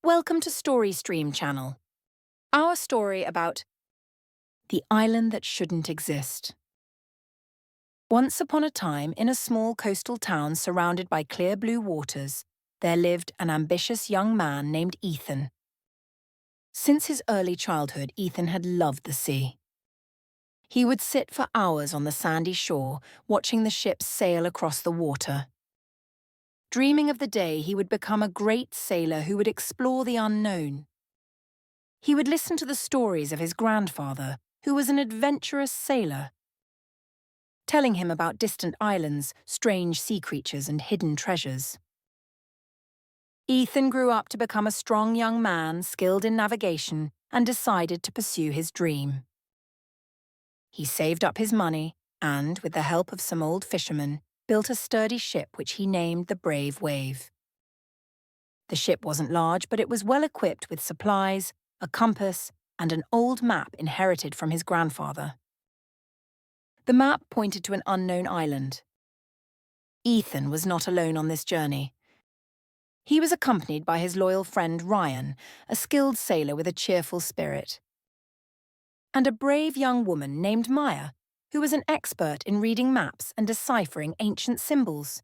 Welcome to Story Stream channel. Our story about the island that shouldn't exist. Once upon a time, in a small coastal town surrounded by clear blue waters, there lived an ambitious young man named Ethan. Since his early childhood, Ethan had loved the sea. He would sit for hours on the sandy shore, watching the ships sail across the water. Dreaming of the day he would become a great sailor who would explore the unknown. He would listen to the stories of his grandfather, who was an adventurous sailor, telling him about distant islands, strange sea creatures, and hidden treasures. Ethan grew up to become a strong young man, skilled in navigation, and decided to pursue his dream. He saved up his money and, with the help of some old fishermen, built a sturdy ship which he named the Brave Wave. The ship wasn't large, but it was well equipped with supplies, a compass, and an old map inherited from his grandfather. The map pointed to an unknown island. Ethan was not alone on this journey. He was accompanied by his loyal friend Ryan, a skilled sailor with a cheerful spirit, and a brave young woman named Maya, who was an expert in reading maps and deciphering ancient symbols.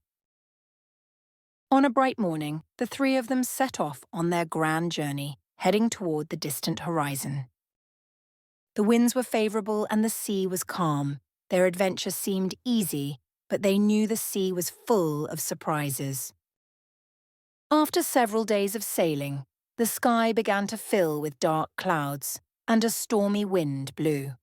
On a bright morning, the three of them set off on their grand journey, heading toward the distant horizon. The winds were favorable and the sea was calm. Their adventure seemed easy, but they knew the sea was full of surprises. After several days of sailing, the sky began to fill with dark clouds, and a stormy wind blew.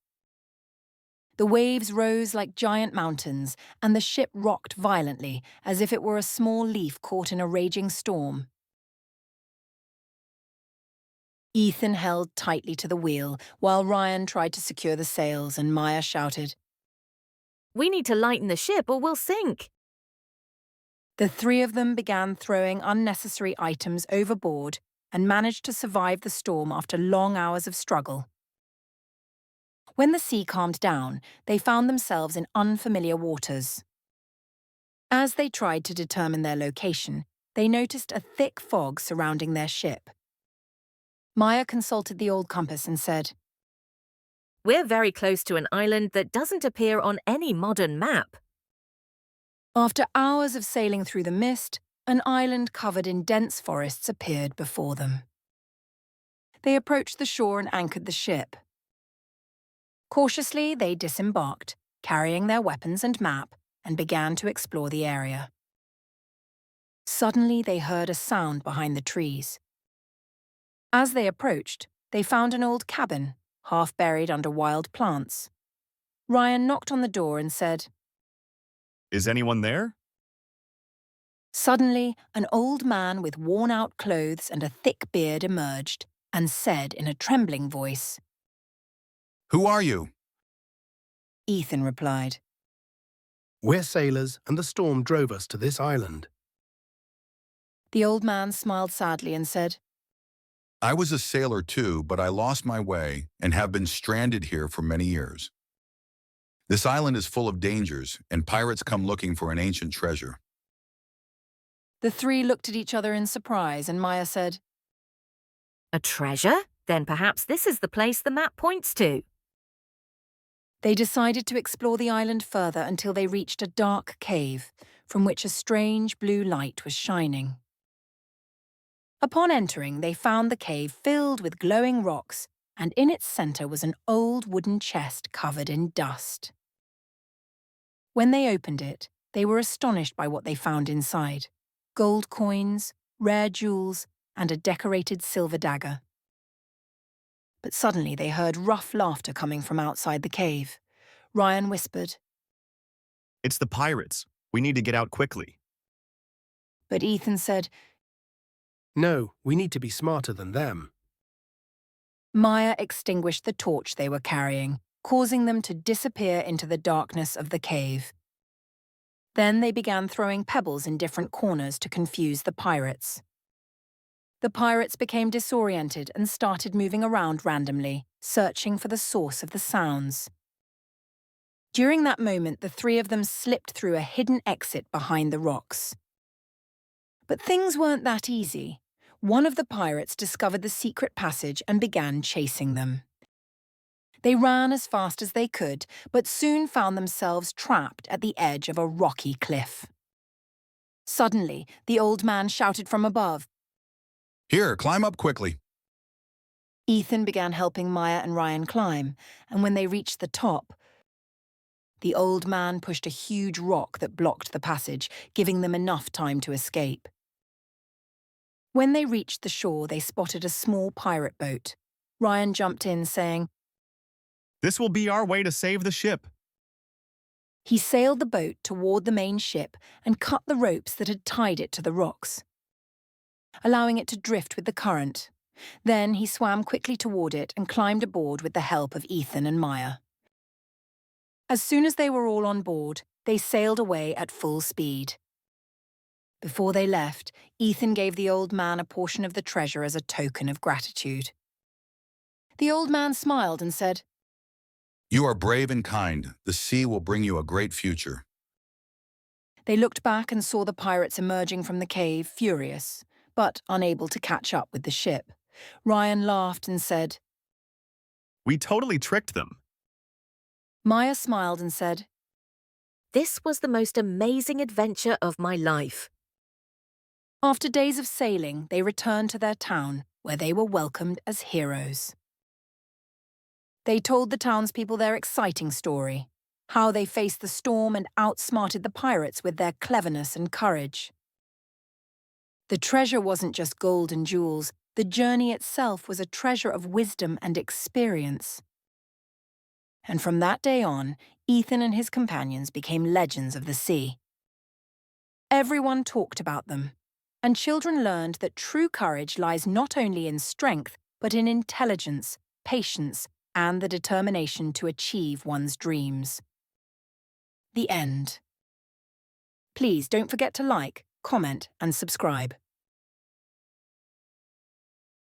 The waves rose like giant mountains, and the ship rocked violently, as if it were a small leaf caught in a raging storm. Ethan held tightly to the wheel, while Ryan tried to secure the sails, and Maya shouted, "We need to lighten the ship or we'll sink." The three of them began throwing unnecessary items overboard and managed to survive the storm after long hours of struggle. When the sea calmed down, they found themselves in unfamiliar waters. As they tried to determine their location, they noticed a thick fog surrounding their ship. Maya consulted the old compass and said, "We're very close to an island that doesn't appear on any modern map." After hours of sailing through the mist, an island covered in dense forests appeared before them. They approached the shore and anchored the ship. Cautiously, they disembarked, carrying their weapons and map, and began to explore the area. Suddenly, they heard a sound behind the trees. As they approached, they found an old cabin, half buried under wild plants. Ryan knocked on the door and said, "Is anyone there?" Suddenly, an old man with worn-out clothes and a thick beard emerged and said in a trembling voice, "Who are you?" Ethan replied, "We're sailors, and the storm drove us to this island." The old man smiled sadly and said, "I was a sailor too, but I lost my way and have been stranded here for many years. This island is full of dangers, and pirates come looking for an ancient treasure." The three looked at each other in surprise, and Maya said, "A treasure? Then perhaps this is the place the map points to." They decided to explore the island further until they reached a dark cave, from which a strange blue light was shining. Upon entering, they found the cave filled with glowing rocks, and in its center was an old wooden chest covered in dust. When they opened it, they were astonished by what they found inside: gold coins, rare jewels, and a decorated silver dagger. But suddenly they heard rough laughter coming from outside the cave. Ryan whispered, "It's the pirates. We need to get out quickly." but Ethan said, "No, we need to be smarter than them." Maya extinguished the torch they were carrying, causing them to disappear into the darkness of the cave. Then they began throwing pebbles in different corners to confuse the pirates. The pirates became disoriented and started moving around randomly, searching for the source of the sounds. During that moment, the three of them slipped through a hidden exit behind the rocks. But things weren't that easy. one of the pirates discovered the secret passage and began chasing them. They ran as fast as they could, but soon found themselves trapped at the edge of a rocky cliff. Suddenly, the old man shouted from above. Here, climb up quickly. Ethan began helping Maya and Ryan climb, and when they reached the top, the old man pushed a huge rock that blocked the passage, giving them enough time to escape. When they reached the shore, they spotted a small pirate boat. Ryan jumped in, saying, This will be our way to save the ship. He sailed the boat toward the main ship and cut the ropes that had tied it to the rocks, allowing it to drift with the current. Then he swam quickly toward it and climbed aboard with the help of Ethan and Maya. As soon as they were all on board, they sailed away at full speed. Before they left, Ethan gave the old man a portion of the treasure as a token of gratitude. The old man smiled and said, You are brave and kind. The sea will bring you a great future. They looked back and saw the pirates emerging from the cave, furious, but unable to catch up with the ship. Ryan laughed and said, We totally tricked them. Maya smiled and said, This was the most amazing adventure of my life. After days of sailing, they returned to their town, where they were welcomed as heroes. They told the townspeople their exciting story, how they faced the storm and outsmarted the pirates with their cleverness and courage. The treasure wasn't just gold and jewels, the journey itself was a treasure of wisdom and experience. And from that day on, Ethan and his companions became legends of the sea. Everyone talked about them, and children learned that true courage lies not only in strength, but in intelligence, patience, and the determination to achieve one's dreams. The end. Please don't forget to like, comment, and subscribe.